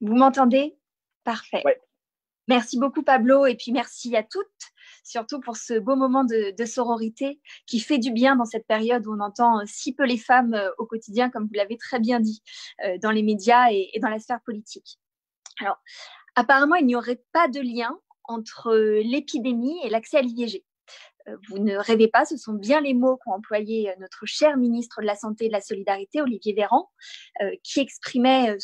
Vous m'entendez? Parfait. Ouais. Merci beaucoup Pablo et puis merci à toutes, surtout pour ce beau moment de sororité qui fait du bien dans cette période où on entend si peu les femmes au quotidien, comme vous l'avez très bien dit, dans les médias et dans la sphère politique. Alors, apparemment, il n'y aurait pas de lien entre l'épidémie et l'accès à l'IVG. Vous ne rêvez pas, ce sont bien les mots qu'a employé notre cher ministre de la Santé et de la Solidarité, Olivier Véran, qui exprimait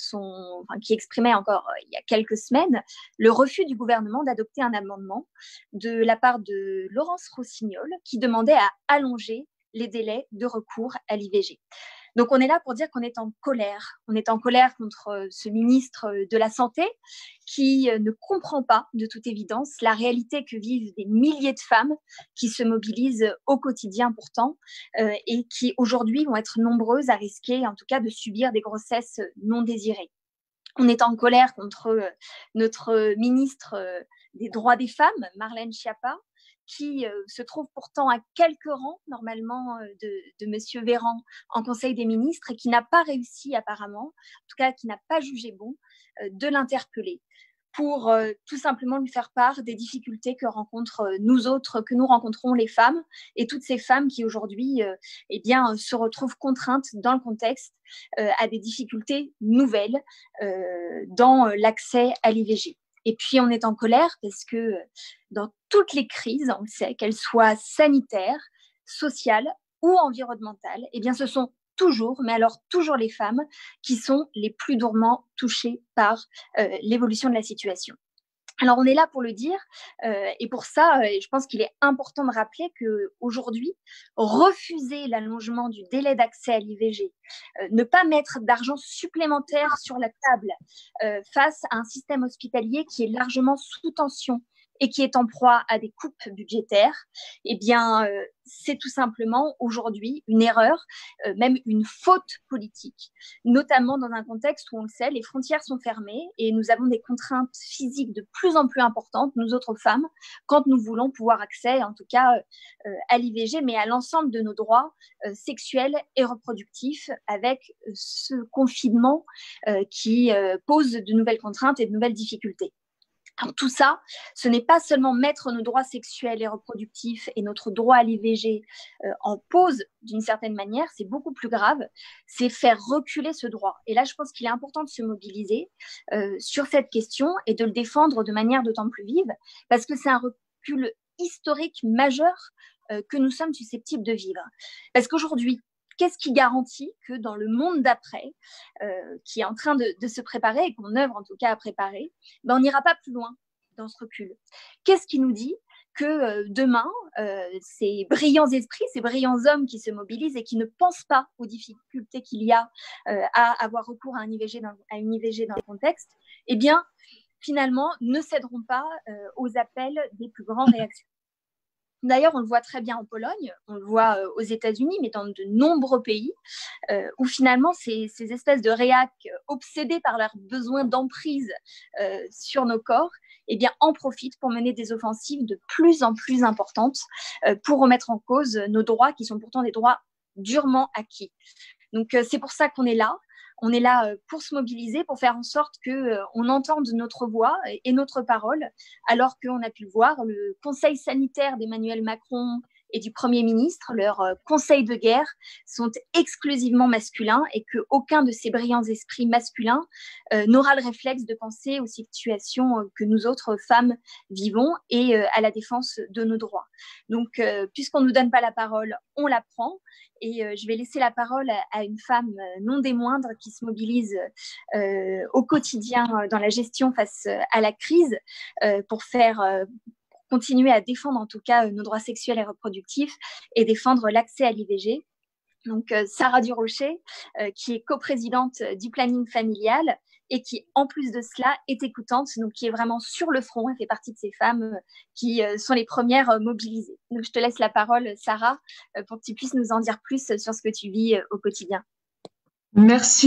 encore il y a quelques semaines le refus du gouvernement d'adopter un amendement de la part de Laurence Rossignol qui demandait à allonger les délais de recours à l'IVG. Donc, on est là pour dire qu'on est en colère. On est en colère contre ce ministre de la Santé qui ne comprend pas, de toute évidence, la réalité que vivent des milliers de femmes qui se mobilisent au quotidien pourtant et qui aujourd'hui vont être nombreuses à risquer, en tout cas, de subir des grossesses non désirées. On est en colère contre notre ministre des droits des femmes, Marlène Schiappa, qui se trouve pourtant à quelques rangs normalement de Monsieur Véran en Conseil des ministres et qui n'a pas réussi apparemment, en tout cas qui n'a pas jugé bon, de l'interpeller pour tout simplement lui faire part des difficultés que rencontrent nous autres, que nous rencontrons les femmes et toutes ces femmes qui aujourd'hui se retrouvent contraintes dans le contexte à des difficultés nouvelles dans l'accès à l'IVG. Et puis, on est en colère parce que dans toutes les crises, on le sait, qu'elles soient sanitaires, sociales ou environnementales, eh bien, ce sont toujours, mais alors toujours les femmes qui sont les plus durement touchées par l'évolution de la situation. Alors, on est là pour le dire et pour ça, je pense qu'il est important de rappeler qu'aujourd'hui, refuser l'allongement du délai d'accès à l'IVG, ne pas mettre d'argent supplémentaire sur la table face à un système hospitalier qui est largement sous tension et qui est en proie à des coupes budgétaires, eh bien, c'est tout simplement aujourd'hui une erreur, même une faute politique, notamment dans un contexte où on le sait, les frontières sont fermées et nous avons des contraintes physiques de plus en plus importantes, nous autres femmes, quand nous voulons pouvoir accès, en tout cas, à l'IVG, mais à l'ensemble de nos droits sexuels et reproductifs, avec ce confinement qui pose de nouvelles contraintes et de nouvelles difficultés. Alors, tout ça, ce n'est pas seulement mettre nos droits sexuels et reproductifs et notre droit à l'IVG en pause d'une certaine manière, c'est beaucoup plus grave, c'est faire reculer ce droit. Et là, je pense qu'il est important de se mobiliser sur cette question et de le défendre de manière d'autant plus vive, parce que c'est un recul historique majeur que nous sommes susceptibles de vivre. Parce qu'aujourd'hui, qu'est-ce qui garantit que dans le monde d'après, qui est en train de se préparer et qu'on œuvre en tout cas à préparer, on n'ira pas plus loin dans ce recul? Qu'est-ce qui nous dit que demain, ces brillants esprits, ces brillants hommes qui se mobilisent et qui ne pensent pas aux difficultés qu'il y a à avoir recours à une IVG dans le contexte, eh bien, finalement, ne céderont pas aux appels des plus grands réactionnaires. D'ailleurs, on le voit très bien en Pologne, on le voit aux États-Unis, mais dans de nombreux pays, où finalement ces espèces de réacs obsédés par leur besoin d'emprise sur nos corps, eh bien, en profitent pour mener des offensives de plus en plus importantes pour remettre en cause nos droits qui sont pourtant des droits durement acquis. Donc, c'est pour ça qu'on est là. On est là pour se mobiliser, pour faire en sorte qu'on entende notre voix et notre parole, alors qu'on a pu le voir, le conseil sanitaire d'Emmanuel Macron et du Premier ministre, leurs conseils de guerre sont exclusivement masculins et qu'aucun de ces brillants esprits masculins n'aura le réflexe de penser aux situations que nous autres femmes vivons et à la défense de nos droits. Donc, puisqu'on ne nous donne pas la parole, on la prend. Et je vais laisser la parole à une femme non des moindres qui se mobilise au quotidien dans la gestion face à la crise pour continuer à défendre en tout cas nos droits sexuels et reproductifs et défendre l'accès à l'IVG. Donc, Sarah Durocher, qui est coprésidente du planning familial et qui, en plus de cela, est écoutante, donc qui est vraiment sur le front. Elle fait partie de ces femmes qui sont les premières mobilisées. Donc, je te laisse la parole, Sarah, pour que tu puisses nous en dire plus sur ce que tu vis au quotidien. Merci.